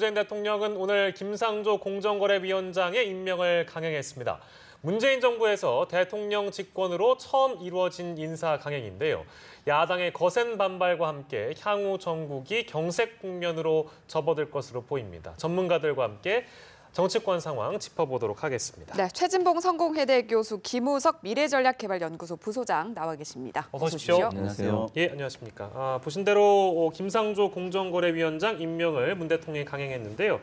문재인 대통령은 오늘 김상조 공정거래위원장의 임명을 강행했습니다. 문재인 정부에서 대통령 직권으로 처음 이루어진 인사 강행인데요. 야당의 거센 반발과 함께 향후 정국이 경색 국면으로 접어들 것으로 보입니다. 전문가들과 함께 정치권 상황 짚어보도록 하겠습니다. 네, 최진봉 성공회대 교수, 김우석 미래전략개발연구소 부소장 나와 계십니다. 어서 오십시오. 안녕하세요. 예, 안녕하십니까. 보신 대로 김상조 공정거래위원장 임명을 문 대통령이 강행했는데요.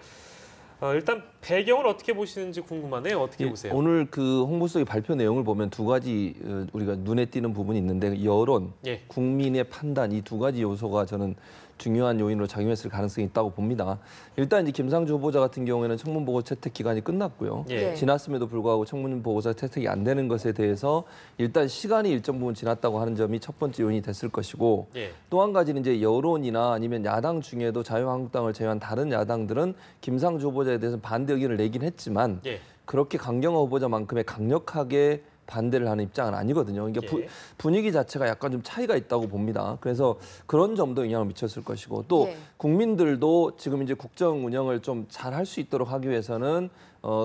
일단 배경을 어떻게 보시는지 궁금하네요. 어떻게 보세요? 오늘 그 홍보석의 발표 내용을 보면 두 가지 우리가 눈에 띄는 부분이 있는데 여론, 예. 국민의 판단 이 두 가지 요소가 저는 중요한 요인으로 작용했을 가능성이 있다고 봅니다. 일단 이제 김상조 후보자 같은 경우에는 청문보고 채택 기간이 끝났고요. 예. 지났음에도 불구하고 청문보고서 채택이 안 되는 것에 대해서 일단 시간이 일정 부분 지났다고 하는 점이 첫 번째 요인이 됐을 것이고 예. 또 한 가지는 이제 여론이나 아니면 야당 중에도 자유한국당을 제외한 다른 야당들은 김상조 후보자에 대해서 반대 의견을 내긴 했지만 예. 그렇게 강경화 후보자만큼의 강력하게 반대를 하는 입장은 아니거든요. 그러니까 예. 분위기 자체가 약간 좀 차이가 있다고 봅니다. 그래서 그런 점도 영향을 미쳤을 것이고 또 예. 국민들도 지금 이제 국정 운영을 좀 잘 할 수 있도록 하기 위해서는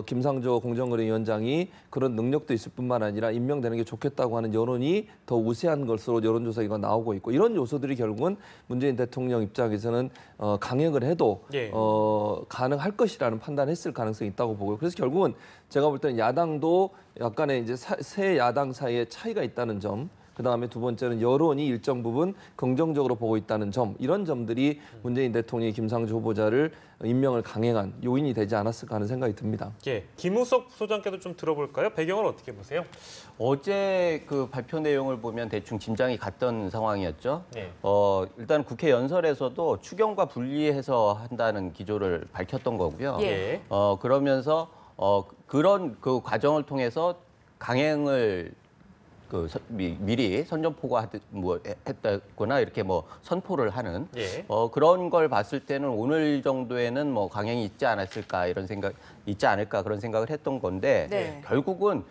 김상조 공정거래위원장이 그런 능력도 있을 뿐만 아니라 임명되는 게 좋겠다고 하는 여론이 더 우세한 것으로 여론조사가 나오고 있고 이런 요소들이 결국은 문재인 대통령 입장에서는 강행을 해도 예. 가능할 것이라는 판단했을 가능성이 있다고 보고요. 그래서 결국은 제가 볼 때는 야당도 약간의 이제 새 야당 사이에 차이가 있다는 점, 그다음에 두 번째는 여론이 일정 부분 긍정적으로 보고 있다는 점, 이런 점들이 문재인 대통령이 김상조 후보자를 임명을 강행한 요인이 되지 않았을까 하는 생각이 듭니다. 예. 김우석 소장께도 좀 들어볼까요? 배경을 어떻게 보세요? 어제 그 발표 내용을 보면 대충 짐작이 갔던 상황이었죠. 네. 일단 국회 연설에서도 추경과 분리해서 한다는 기조를 밝혔던 거고요. 예. 그러면서 그런 그 과정을 통해서 강행을 미리 했다거나 이렇게 선포를 하는 예. 그런 걸 봤을 때는 오늘 정도에는 강행이 있지 않을까 그런 생각을 했던 건데 네. 결국은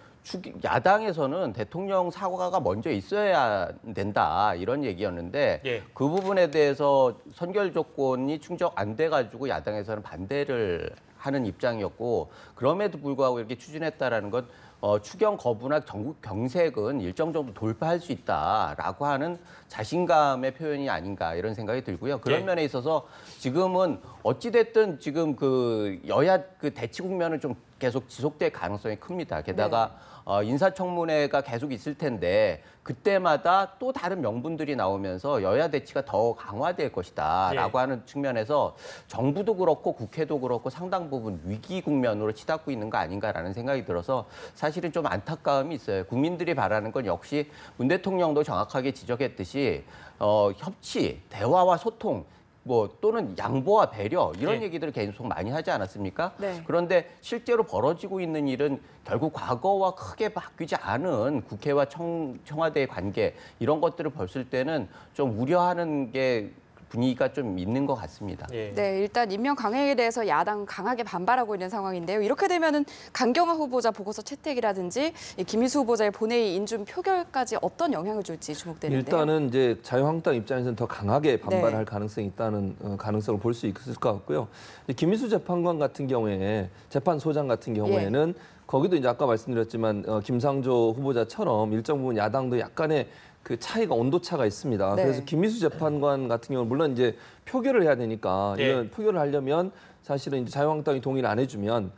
야당에서는 대통령 사과가 먼저 있어야 된다 이런 얘기였는데 예. 그 부분에 대해서 선결 조건이 충족 안 돼가지고 야당에서는 반대를 하는 입장이었고 그럼에도 불구하고 이렇게 추진했다라는 건 추경 거부나 전국 경색은 일정 정도 돌파할 수 있다라고 하는 자신감의 표현이 아닌가 이런 생각이 들고요. 그런 예. 면에 있어서 지금은 어찌됐든 지금 그 여야 그 대치 국면은 좀 계속 지속될 가능성이 큽니다. 게다가 인사청문회가 계속 있을 텐데 그때마다 또 다른 명분들이 나오면서 여야 대치가 더 강화될 것이다라고 하는 측면에서 정부도 그렇고 국회도 그렇고 상당 부분 위기 국면으로 치닫고 있는 거 아닌가라는 생각이 들어서 사실은 좀 안타까움이 있어요. 국민들이 바라는 건 역시 문 대통령도 정확하게 지적했듯이 협치, 대화와 소통 또는 양보와 배려 이런 네. 얘기들을 계속 많이 하지 않았습니까? 네. 그런데 실제로 벌어지고 있는 일은 결국 과거와 크게 바뀌지 않은 국회와 청와대의 관계 이런 것들을 봤을 때는 좀 우려하는 게 분위기가 좀 있는 것 같습니다. 예. 네, 일단 임명 강행에 대해서 야당 강하게 반발하고 있는 상황인데요. 이렇게 되면은 강경화 후보자 보고서 채택이라든지 김희수 후보자의 본회의 인준 표결까지 어떤 영향을 줄지 주목되는데요. 일단은 이제 자유한국당 입장에서는 더 강하게 반발할 네. 가능성이 있다는 가능성을 볼 수 있을 것 같고요. 김희수 재판관 같은 경우에 재판소장 같은 경우에는 거기도 이제 아까 말씀드렸지만 김상조 후보자처럼 일정 부분 야당도 약간의 그 차이가 온도차가 있습니다. 네. 그래서 김희수 재판관 같은 경우는 물론 이제 표결을 해야 되니까 네. 이런 표결을 하려면 사실은 이제 자유한국당이 동의를 안 해주면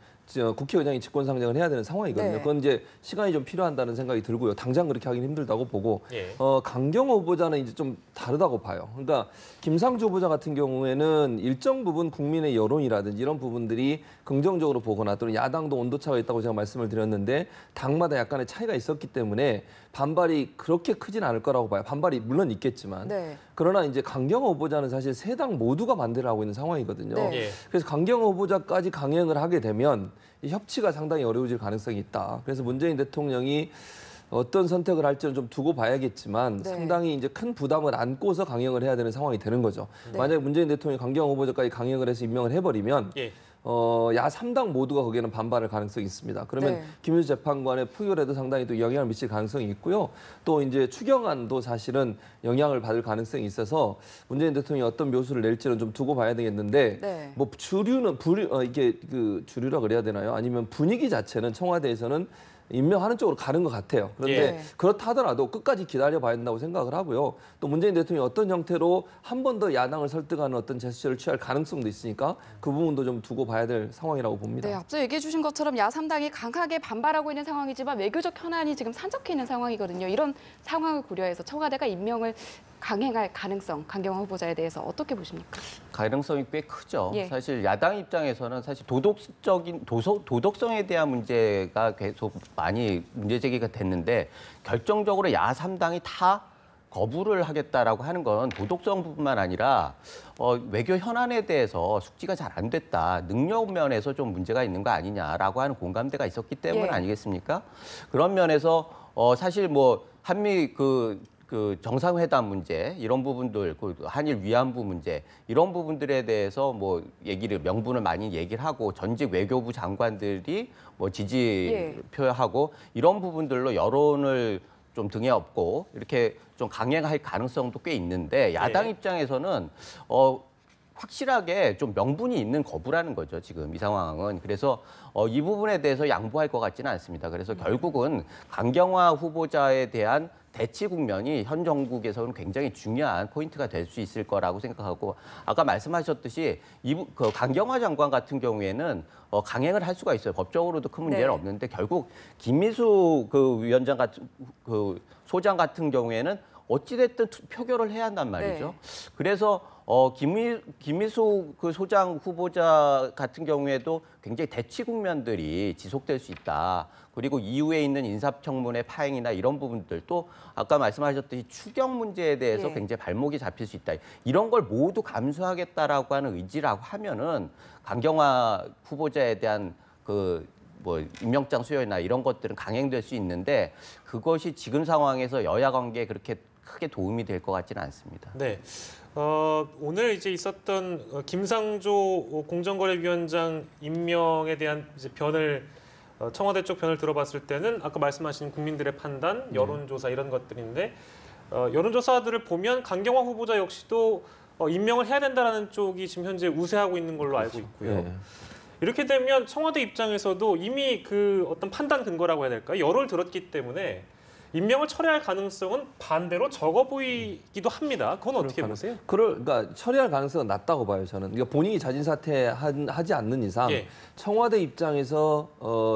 국회의장이 직권상정을 해야 되는 상황이거든요. 네. 그건 이제 시간이 좀 필요한다는 생각이 들고요. 당장 그렇게 하기는 힘들다고 보고 예. 강경화 후보자는 이제 좀 다르다고 봐요. 그러니까 김상조 후보자 같은 경우에는 일정 부분 국민의 여론이라든지 이런 부분들이 긍정적으로 보거나 또는 야당도 온도차가 있다고 제가 말씀을 드렸는데 당마다 약간의 차이가 있었기 때문에 반발이 그렇게 크진 않을 거라고 봐요. 반발이 물론 있겠지만. 네. 그러나 이제 강경화 후보자는 사실 세 당 모두가 반대를 하고 있는 상황이거든요. 네. 예. 그래서 강경화 후보자까지 강행을 하게 되면 이 협치가 상당히 어려워질 가능성이 있다. 그래서 문재인 대통령이 어떤 선택을 할지는 좀 두고 봐야겠지만 네. 상당히 이제 큰 부담을 안고서 강행을 해야 되는 상황이 되는 거죠. 네. 만약에 문재인 대통령이 강경화 후보자까지 강행을 해서 임명을 해버리면 예. 야 3당 모두가 거기에는 반발할 가능성이 있습니다. 그러면 네. 김윤수 재판관의 표결에도 상당히 또 영향을 미칠 가능성이 있고요. 또 이제 추경안도 사실은 영향을 받을 가능성이 있어서 문재인 대통령이 어떤 묘수를 낼지는 좀 두고 봐야 되겠는데 네. 뭐 주류는 이게 그 주류라 그래야 되나요? 아니면 분위기 자체는 청와대에서는 임명하는 쪽으로 가는 것 같아요. 그런데 예. 그렇다 하더라도 끝까지 기다려봐야 된다고 생각을 하고요. 또 문재인 대통령이 어떤 형태로 한 번 더 야당을 설득하는 어떤 제스처를 취할 가능성도 있으니까 그 부분도 좀 두고 봐야 될 상황이라고 봅니다. 네, 앞서 얘기해 주신 것처럼 야3당이 강하게 반발하고 있는 상황이지만 외교적 현안이 지금 산적해 있는 상황이거든요. 이런 상황을 고려해서 청와대가 임명을 강행할 가능성, 강경화 후보자에 대해서 어떻게 보십니까? 가능성이 꽤 크죠. 예. 사실 야당 입장에서는 사실 도덕성에 대한 문제가 계속 많이 문제 제기가 됐는데 결정적으로 야3당이 다 거부를 하겠다라고 하는 건 도덕성뿐만 아니라 외교 현안에 대해서 숙지가 잘 안 됐다. 능력 면에서 좀 문제가 있는 거 아니냐라고 하는 공감대가 있었기 때문 예. 아니겠습니까? 그런 면에서 사실 뭐 한미 그 정상회담 문제 이런 부분들, 그 한일 위안부 문제 이런 부분들에 대해서 뭐 명분을 많이 얘기를 하고 전직 외교부 장관들이 뭐 지지 예. 표하고 이런 부분들로 여론을 좀 등에 업고 이렇게 좀 강행할 가능성도 꽤 있는데 야당 예. 입장에서는 확실하게 좀 명분이 있는 거부라는 거죠, 지금 이 상황은. 그래서 이 부분에 대해서 양보할 것 같지는 않습니다. 그래서 결국은 강경화 후보자에 대한 대치 국면이 현 정국에서는 굉장히 중요한 포인트가 될 수 있을 거라고 생각하고 아까 말씀하셨듯이 그 강경화 장관 같은 경우에는 강행을 할 수가 있어요. 법적으로도 큰 문제는 네. 없는데 결국 김미수 그 위원장 같은 그 소장 같은 경우에는 어찌됐든 표결을 해야 한단 말이죠. 네. 그래서 김미수 그 소장 후보자 같은 경우에도 굉장히 대치 국면들이 지속될 수 있다. 그리고 이후에 있는 인사청문회 파행이나 이런 부분들 또 아까 말씀하셨듯이 추경 문제에 대해서 예. 굉장히 발목이 잡힐 수 있다. 이런 걸 모두 감수하겠다라고 하는 의지라고 하면은 강경화 후보자에 대한 뭐 임명장 수여나 이런 것들은 강행될 수 있는데 그것이 지금 상황에서 여야 관계에 그렇게 크게 도움이 될 것 같지는 않습니다. 네. 오늘 이제 있었던 김상조 공정거래위원장 임명에 대한 이제 청와대 쪽 변을 들어봤을 때는 아까 말씀하신 국민들의 판단, 여론조사 이런 것들인데 여론조사들을 보면 강경화 후보자 역시도 임명을 해야 된다라는 쪽이 지금 현재 우세하고 있는 걸로 알고 있고요. 예. 이렇게 되면 청와대 입장에서도 이미 그 어떤 판단 근거라고 해야 될까요? 여론을 들었기 때문에 임명을 철회할 가능성은 반대로 적어 보이기도 합니다. 그건 어떻게 보세요? 그러니까 처리할 가능성은 낮다고 봐요, 저는. 그러니까 본인이 자진 사퇴하지 않는 이상 예. 청와대 입장에서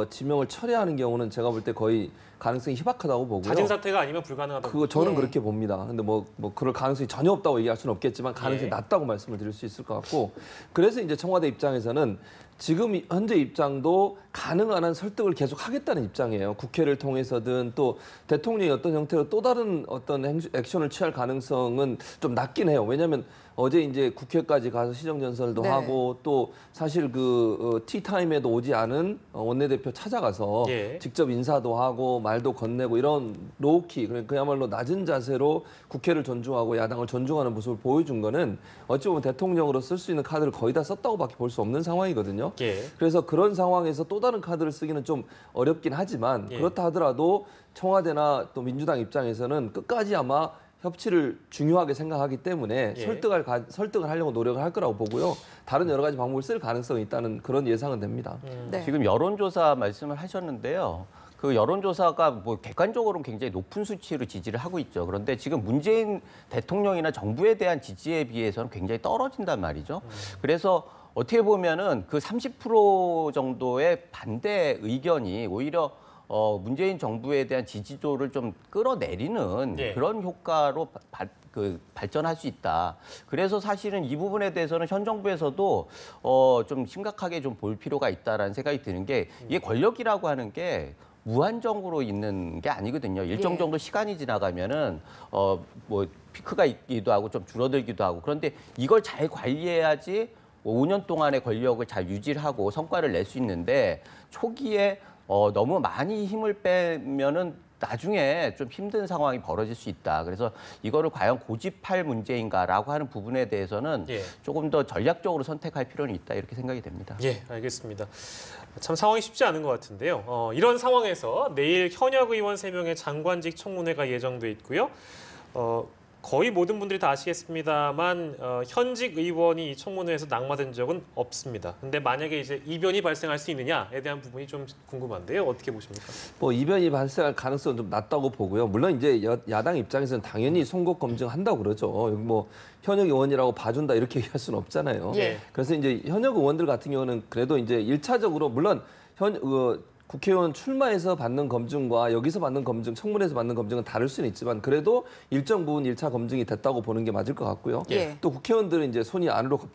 지명을 철회하는 경우는 제가 볼 때 거의 가능성이 희박하다고 보고요. 자진 사퇴가 아니면 불가능하다고. 그거 저는 예. 그렇게 봅니다. 근데 뭐 그럴 가능성이 전혀 없다고 얘기할 수는 없겠지만 가능성이 예. 낮다고 말씀을 드릴 수 있을 것 같고 그래서 이제 청와대 입장에서는 지금 현재 입장도 가능한 한 설득을 계속 하겠다는 입장이에요. 국회를 통해서든 또 대통령이 어떤 형태로 또 다른 어떤 액션을 취할 가능성은 좀 낮긴 해요. 왜냐하면 어제 이제 국회까지 가서 시정연설도 네. 하고 또 사실 그 티타임에도 오지 않은 원내대표 찾아가서 예. 직접 인사도 하고 말도 건네고 이런 로우키 그야말로 낮은 자세로 국회를 존중하고 야당을 존중하는 모습을 보여준 거는 어찌 보면 대통령으로 쓸 수 있는 카드를 거의 다 썼다고밖에 볼 수 없는 상황이거든요. 예. 그래서 그런 상황에서 또 다른 카드를 쓰기는 좀 어렵긴 하지만 예. 그렇다 하더라도 청와대나 또 민주당 입장에서는 끝까지 아마 협치를 중요하게 생각하기 때문에 예. 설득을 하려고 노력을 할 거라고 보고요. 다른 여러 가지 방법을 쓸 가능성이 있다는 그런 예상은 됩니다. 네. 지금 여론조사 말씀을 하셨는데요. 그 여론조사가 뭐 객관적으로는 굉장히 높은 수치로 지지를 하고 있죠. 그런데 지금 문재인 대통령이나 정부에 대한 지지에 비해서는 굉장히 떨어진단 말이죠. 그래서 어떻게 보면은 그 30% 정도의 반대 의견이 오히려 문재인 정부에 대한 지지도를 좀 끌어내리는 예. 그런 효과로 발전할 수 있다. 그래서 사실은 이 부분에 대해서는 현 정부에서도 좀 심각하게 좀 볼 필요가 있다라는 생각이 드는 게 이게 권력이라고 하는 게 무한정으로 있는 게 아니거든요. 일정 예. 정도 시간이 지나가면은 뭐 피크가 있기도 하고 좀 줄어들기도 하고 그런데 이걸 잘 관리해야지 5년 동안의 권력을 잘 유지를 하고 성과를 낼 수 있는데 초기에 너무 많이 힘을 빼면은 나중에 좀 힘든 상황이 벌어질 수 있다. 그래서 이거를 과연 고집할 문제인가라고 하는 부분에 대해서는 예. 조금 더 전략적으로 선택할 필요는 있다. 이렇게 생각이 됩니다. 예, 알겠습니다. 참 상황이 쉽지 않은 것 같은데요. 이런 상황에서 내일 현역 의원 3명의 장관직 청문회가 예정돼 있고요. 거의 모든 분들이 다 아시겠습니다만 현직 의원이 이 청문회에서 낙마된 적은 없습니다. 근데 만약에 이제 이변이 발생할 수 있느냐에 대한 부분이 좀 궁금한데요. 어떻게 보십니까? 뭐 이변이 발생할 가능성은 좀 낮다고 보고요. 물론 이제 야당 입장에서는 당연히 송곳 검증한다고 그러죠. 여기 뭐 현역 의원이라고 봐준다 이렇게 얘기할 수는 없잖아요. 예. 그래서 이제 현역 의원들 같은 경우는 그래도 이제 1차적으로 물론 국회의원 출마해서 받는 검증과 여기서 받는 검증, 청문회에서 받는 검증은 다를 수는 있지만 그래도 일정 부분 1차 검증이 됐다고 보는 게 맞을 것 같고요. 예. 또 국회의원들은 이제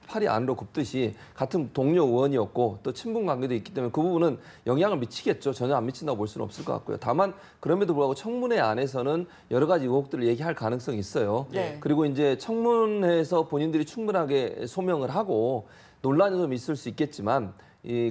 팔이 안으로 굽듯이 같은 동료 의원이었고 또 친분 관계도 있기 때문에 그 부분은 영향을 미치겠죠. 전혀 안 미친다고 볼 수는 없을 것 같고요. 다만 그럼에도 불구하고 청문회 안에서는 여러 가지 의혹들을 얘기할 가능성이 있어요. 네. 그리고 이제 청문회에서 본인들이 충분하게 소명을 하고 논란이 좀 있을 수 있겠지만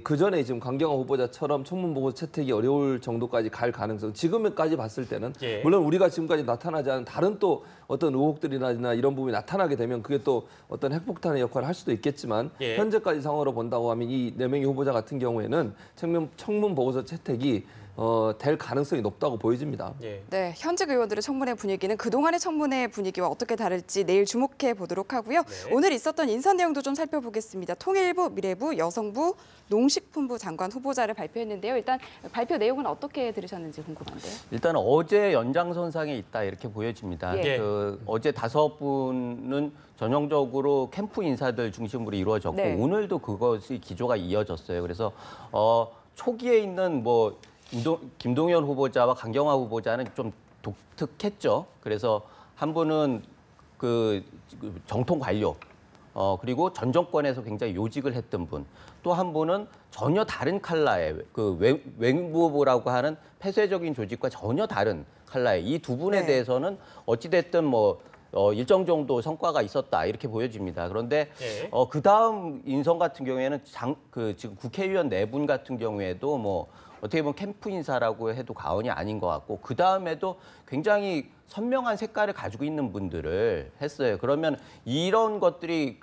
그 전에 지금 강경화 후보자처럼 청문 보고 채택이 어려울 정도까지 갈 가능성 지금까지 봤을 때는 예. 물론 우리가 지금까지 나타나지 않은 다른 또 어떤 의혹들이나 이런 부분이 나타나게 되면 그게 또 어떤 핵폭탄의 역할을 할 수도 있겠지만 예. 현재까지 상황으로 본다고 하면 이 4명의 후보자 같은 경우에는 청문 보고서 채택이 될 가능성이 높다고 보여집니다. 예. 네, 현직 의원들의 청문회 분위기는 그동안의 청문회 분위기와 어떻게 다를지 내일 주목해 보도록 하고요. 네. 오늘 있었던 인사 내용도 좀 살펴보겠습니다. 통일부, 미래부, 여성부, 농식품부 장관 후보자를 발표했는데요. 일단 발표 내용은 어떻게 들으셨는지 궁금한데요. 일단 어제 연장선상에 있다 이렇게 보여집니다. 예. 어제 5분은 전형적으로 캠프 인사들 중심으로 이루어졌고 네. 오늘도 그것이 기조가 이어졌어요. 그래서 초기에 있는 뭐 김동연 후보자와 강경화 후보자는 좀 독특했죠. 그래서 한 분은 그 정통 관료, 그리고 전 정권에서 굉장히 요직을 했던 분, 또 한 분은 전혀 다른 컬러의 그 외무부라고 하는 폐쇄적인 조직과 전혀 다른 컬러의 이 두 분에 네. 대해서는 어찌됐든 뭐 일정 정도 성과가 있었다 이렇게 보여집니다. 그런데 예. 그 다음 인선 같은 경우에는 지금 국회의원 4분 같은 경우에도 뭐 어떻게 보면 캠프 인사라고 해도 과언이 아닌 것 같고 그 다음에도 굉장히 선명한 색깔을 가지고 있는 분들을 했어요. 그러면 이런 것들이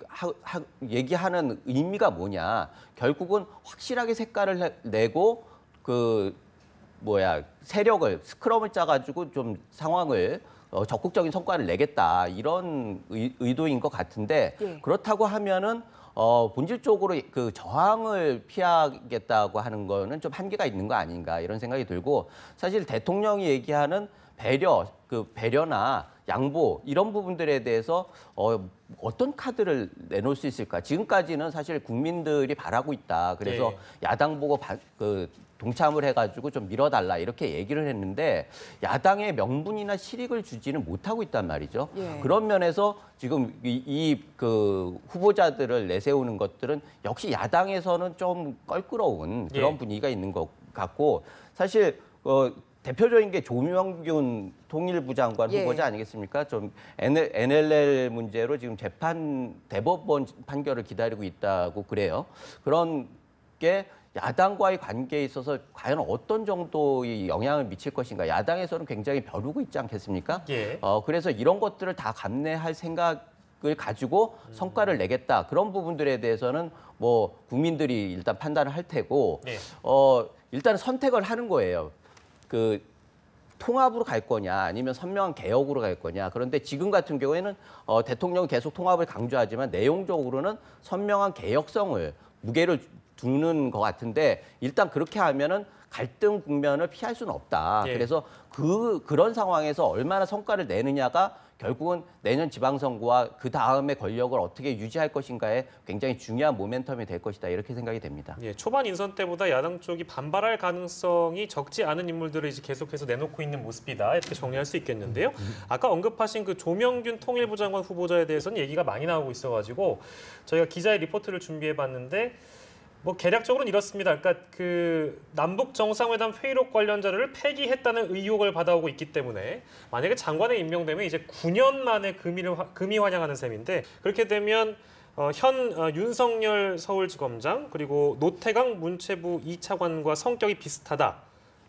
얘기하는 의미가 뭐냐? 결국은 확실하게 색깔을 내고 세력을 스크럼을 짜가지고 좀 상황을 적극적인 성과를 내겠다 이런 의도인 것 같은데 예. 그렇다고 하면은 본질적으로 그 저항을 피하겠다고 하는 거는 좀 한계가 있는 거 아닌가 이런 생각이 들고 사실 대통령이 얘기하는 배려나 양보 이런 부분들에 대해서 어떤 카드를 내놓을 수 있을까? 지금까지는 사실 국민들이 바라고 있다. 그래서 야당 보고 동참을 해가지고 좀 밀어달라 이렇게 얘기를 했는데 야당의 명분이나 실익을 주지는 못하고 있단 말이죠. 예. 그런 면에서 지금 그 후보자들을 내세우는 것들은 역시 야당에서는 좀 껄끄러운 그런 예. 분위기가 있는 것 같고 사실 대표적인 게 조명균 통일부 장관 예. 후보자 아니겠습니까? 좀 NLL 문제로 지금 대법원 판결을 기다리고 있다고 그래요. 그런 게 야당과의 관계에 있어서 과연 어떤 정도의 영향을 미칠 것인가. 야당에서는 굉장히 벼르고 있지 않겠습니까? 예. 그래서 이런 것들을 다 감내할 생각을 가지고 성과를 내겠다. 그런 부분들에 대해서는 뭐 국민들이 일단 판단을 할 테고 예. 일단 선택을 하는 거예요. 통합으로 갈 거냐 아니면 선명한 개혁으로 갈 거냐. 그런데 지금 같은 경우에는 대통령이 계속 통합을 강조하지만 내용적으로는 선명한 개혁성을 무게를 두는 것 같은데 일단 그렇게 하면은 갈등 국면을 피할 수는 없다. 예. 그래서 그런 상황에서 얼마나 성과를 내느냐가 결국은 내년 지방선거와 그 다음의 권력을 어떻게 유지할 것인가에 굉장히 중요한 모멘텀이 될 것이다. 이렇게 생각이 됩니다. 예, 초반 인선 때보다 야당 쪽이 반발할 가능성이 적지 않은 인물들을 이제 계속해서 내놓고 있는 모습이다. 이렇게 정리할 수 있겠는데요. 아까 언급하신 그 조명균 통일부 장관 후보자에 대해서는 얘기가 많이 나오고 있어가지고 저희가 기자의 리포트를 준비해봤는데 뭐 개략적으로는 이렇습니다. 그러니까 그 남북 정상회담 회의록 관련 자료를 폐기했다는 의혹을 받아오고 있기 때문에 만약에 장관에 임명되면 이제 9년 만에 금이 환영하는 셈인데 그렇게 되면 윤석열 서울지검장 그리고 노태강 문체부 2차관과 성격이 비슷하다.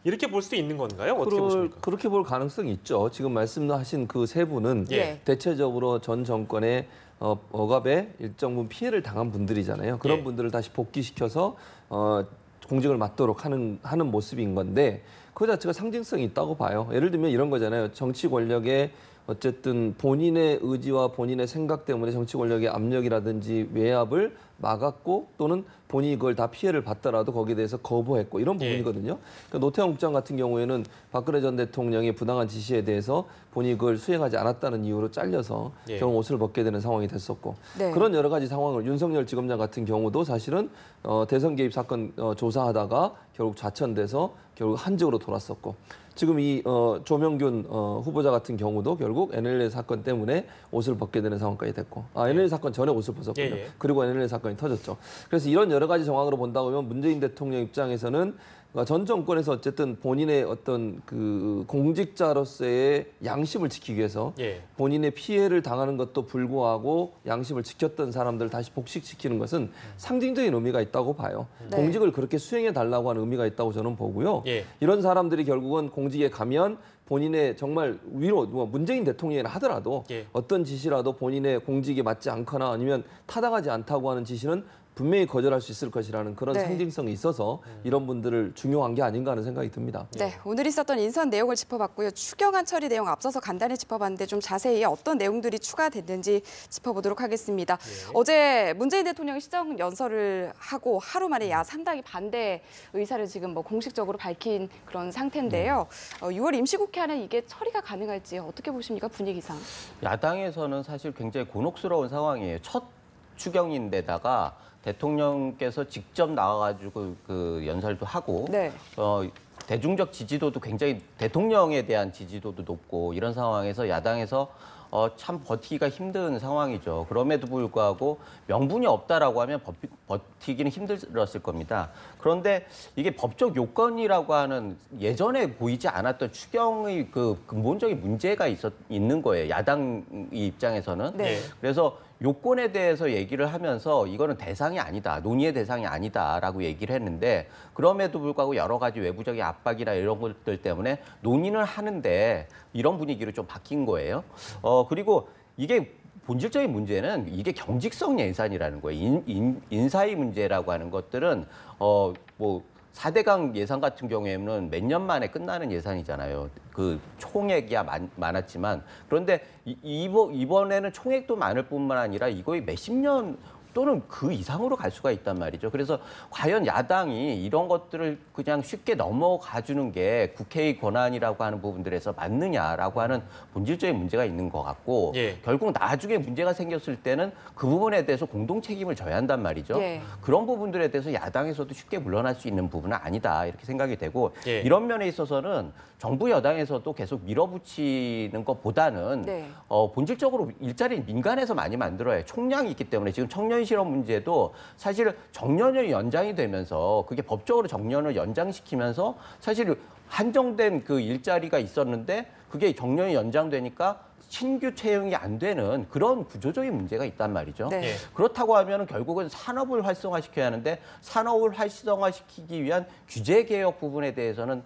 이렇게 볼 수도 있는 건가요? 어떻게 보십니까? 그렇게 볼 가능성이 있죠. 지금 말씀하신 그 세 분은 예. 대체적으로 전 정권의 억압에 일정 부분 피해를 당한 분들이잖아요. 그런 예. 분들을 다시 복귀시켜서 공직을 맡도록 하는 모습인 건데 그 자체가 상징성이 있다고 봐요. 예를 들면 이런 거잖아요. 정치 권력의 어쨌든 본인의 의지와 본인의 생각 때문에 정치 권력의 압력이라든지 외압을 막았고 또는 본인이 그걸 다 피해를 봤더라도 거기에 대해서 거부했고 이런 부분이거든요. 그러니까 노태영 국장 같은 경우에는 박근혜 전 대통령의 부당한 지시에 대해서 본인이 그걸 수행하지 않았다는 이유로 잘려서 예. 결국 옷을 벗게 되는 상황이 됐었고 네. 그런 여러 가지 상황을 윤석열 지검장 같은 경우도 사실은 대선 개입 사건 조사하다가 결국 좌천돼서 결국 한직으로 돌았었고 지금 이 조명균 후보자 같은 경우도 결국 NLL 사건 때문에 옷을 벗게 되는 상황까지 됐고 NLL 사건 전에 옷을 벗었군요. 예, 예. 그리고 NLL 사건이 터졌죠. 그래서 이런 여러 가지 정황으로 본다고 하면 문재인 대통령 입장에서는 전 정권에서 어쨌든 본인의 어떤 그 공직자로서의 양심을 지키기 위해서 예. 본인의 피해를 당하는 것도 불구하고 양심을 지켰던 사람들을 다시 복식시키는 것은 상징적인 의미가 있다고 봐요. 네. 공직을 그렇게 수행해 달라고 하는 의미가 있다고 저는 보고요. 예. 이런 사람들이 결국은 공직에 가면 본인의 정말 위로 문재인 대통령이라 하더라도 예. 어떤 지시라도 본인의 공직에 맞지 않거나 아니면 타당하지 않다고 하는 지시는 분명히 거절할 수 있을 것이라는 그런 네. 상징성이 있어서 이런 분들을 중용한 게 아닌가 하는 생각이 듭니다. 네, 오늘 있었던 인선 내용을 짚어봤고요. 추경안 처리 내용 앞서서 간단히 짚어봤는데 좀 자세히 어떤 내용들이 추가됐는지 짚어보도록 하겠습니다. 어제 문재인 대통령이 시정 연설을 하고 하루 만에 야3당이 반대 의사를 지금 뭐 공식적으로 밝힌 그런 상태인데요. 6월 임시국회안은 이게 처리가 가능할지 어떻게 보십니까? 분위기상. 야당에서는 사실 굉장히 곤혹스러운 상황이에요. 첫 추경인데다가 대통령께서 직접 나와가지고 그 연설도 하고 네. 대중적 지지도도 굉장히 대통령에 대한 지지도도 높고 이런 상황에서 야당에서 참 버티기가 힘든 상황이죠. 그럼에도 불구하고 명분이 없다라고 하면 버티기는 힘들었을 겁니다. 그런데 이게 법적 요건이라고 하는 예전에 보이지 않았던 추경의 그 근본적인 문제가 있는 거예요. 야당 입장에서는. 네. 그래서 요건에 대해서 얘기를 하면서 이거는 대상이 아니다, 논의의 대상이 아니다라고 얘기를 했는데 그럼에도 불구하고 여러 가지 외부적인 압박이나 이런 것들 때문에 논의는 하는데 이런 분위기로 좀 바뀐 거예요. 그리고 이게 본질적인 문제는 이게 경직성 예산이라는 거예요. 인사의 문제라고 하는 것들은 뭐 4대강 예산 같은 경우에는 몇 년 만에 끝나는 예산이잖아요. 그 총액이야 많았지만 그런데 이번에는 총액도 많을 뿐만 아니라 이거의 몇십 년 또는 그 이상으로 갈 수가 있단 말이죠. 그래서 과연 야당이 이런 것들을 그냥 쉽게 넘어가 주는 게 국회의 권한이라고 하는 부분들에서 맞느냐라고 하는 본질적인 문제가 있는 것 같고 예. 결국 나중에 문제가 생겼을 때는 그 부분에 대해서 공동 책임을 져야 한단 말이죠. 예. 그런 부분들에 대해서 야당에서도 쉽게 물러날 수 있는 부분은 아니다 이렇게 생각이 되고 예. 이런 면에 있어서는 정부 여당에서도 계속 밀어붙이는 것보다는 네. 본질적으로 일자리는 민간에서 많이 만들어야 총량이 있기 때문에 지금 청년 실업 문제도 사실 정년이 연장이 되면서 그게 법적으로 정년을 연장시키면서 사실 한정된 그 일자리가 있었는데 그게 정년이 연장되니까 신규 채용이 안 되는 그런 구조적인 문제가 있단 말이죠. 네. 예. 그렇다고 하면 결국은 산업을 활성화시켜야 하는데 산업을 활성화시키기 위한 규제 개혁 부분에 대해서는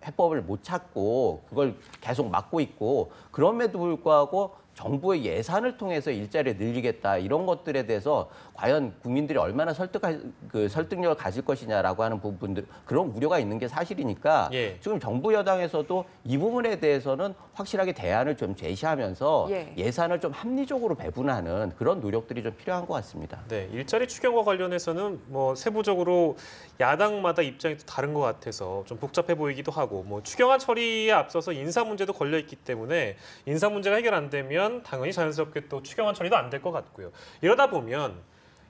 해법을 못 찾고 그걸 계속 막고 있고 그럼에도 불구하고 정부의 예산을 통해서 일자리를 늘리겠다 이런 것들에 대해서 과연 국민들이 얼마나 설득력을 가질 것이냐라고 하는 부분들 그런 우려가 있는 게 사실이니까 예. 지금 정부 여당에서도 이 부분에 대해서는 확실하게 대안을 좀 제시하면서 예산을 좀 합리적으로 배분하는 그런 노력들이 좀 필요한 것 같습니다. 네, 일자리 추경과 관련해서는 뭐 세부적으로 야당마다 입장이 또 다른 것 같아서 좀 복잡해 보이기도 하고 뭐 추경안 처리에 앞서서 인사 문제도 걸려 있기 때문에 인사 문제가 해결 안 되면 당연히 자연스럽게 또 추경안 처리도 안 될 것 같고요. 이러다 보면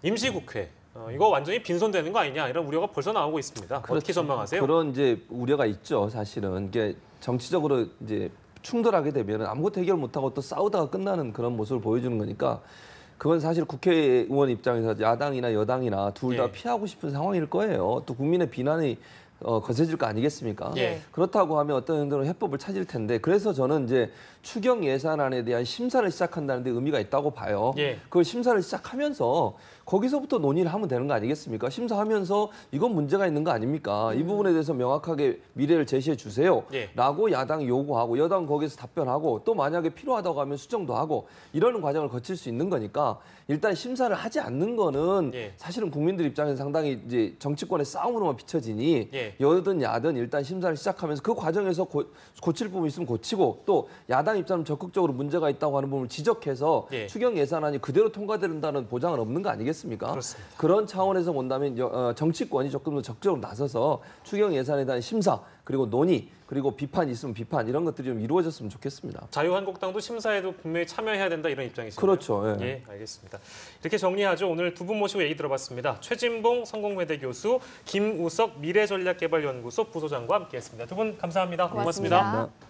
임시국회 이거 완전히 빈손되는 거 아니냐 이런 우려가 벌써 나오고 있습니다. 어떻게 그렇죠. 전망하세요? 그런 이제 우려가 있죠. 사실은 이게 정치적으로 이제 충돌하게 되면 아무것도 해결 못하고 또 싸우다가 끝나는 그런 모습을 보여주는 거니까 그건 사실 국회의원 입장에서 야당이나 여당이나 둘 다 예. 피하고 싶은 상황일 거예요. 또 국민의 비난이 거세질 거 아니겠습니까? 예. 그렇다고 하면 어떤 정도로 해법을 찾을 텐데 그래서 저는 이제 추경 예산안에 대한 심사를 시작한다는 데 의미가 있다고 봐요. 예. 그걸 심사를 시작하면서 거기서부터 논의를 하면 되는 거 아니겠습니까? 심사하면서 이건 문제가 있는 거 아닙니까? 이 부분에 대해서 명확하게 미래를 제시해 주세요. 예. 라고 야당이 요구하고 여당은 거기서 답변하고 또 만약에 필요하다고 하면 수정도 하고 이러는 과정을 거칠 수 있는 거니까 일단 심사를 하지 않는 거는 예. 사실은 국민들 입장에서 상당히 이제 정치권의 싸움으로만 비춰지니 예. 여든 야든 일단 심사를 시작하면서 그 과정에서 고칠 부분이 있으면 고치고 또 야당 입장은 적극적으로 문제가 있다고 하는 부분을 지적해서 예. 추경 예산안이 그대로 통과된다는 보장은 없는 거 아니겠습니까? 그렇습니다. 그런 차원에서 본다면 정치권이 조금 더 적극적으로 나서서 추경 예산에 대한 심사 그리고 논의 그리고 비판이 있으면 비판 이런 것들이 좀 이루어졌으면 좋겠습니다. 자유한국당도 심사에도 분명히 참여해야 된다 이런 입장이시죠? 그렇죠. 예. 예, 알겠습니다. 이렇게 정리하죠. 오늘 두 분 모시고 얘기 들어봤습니다. 최진봉 성공회대 교수, 김우석 미래전략개발연구소 부소장과 함께했습니다. 두 분 감사합니다. 고맙습니다. 고맙습니다.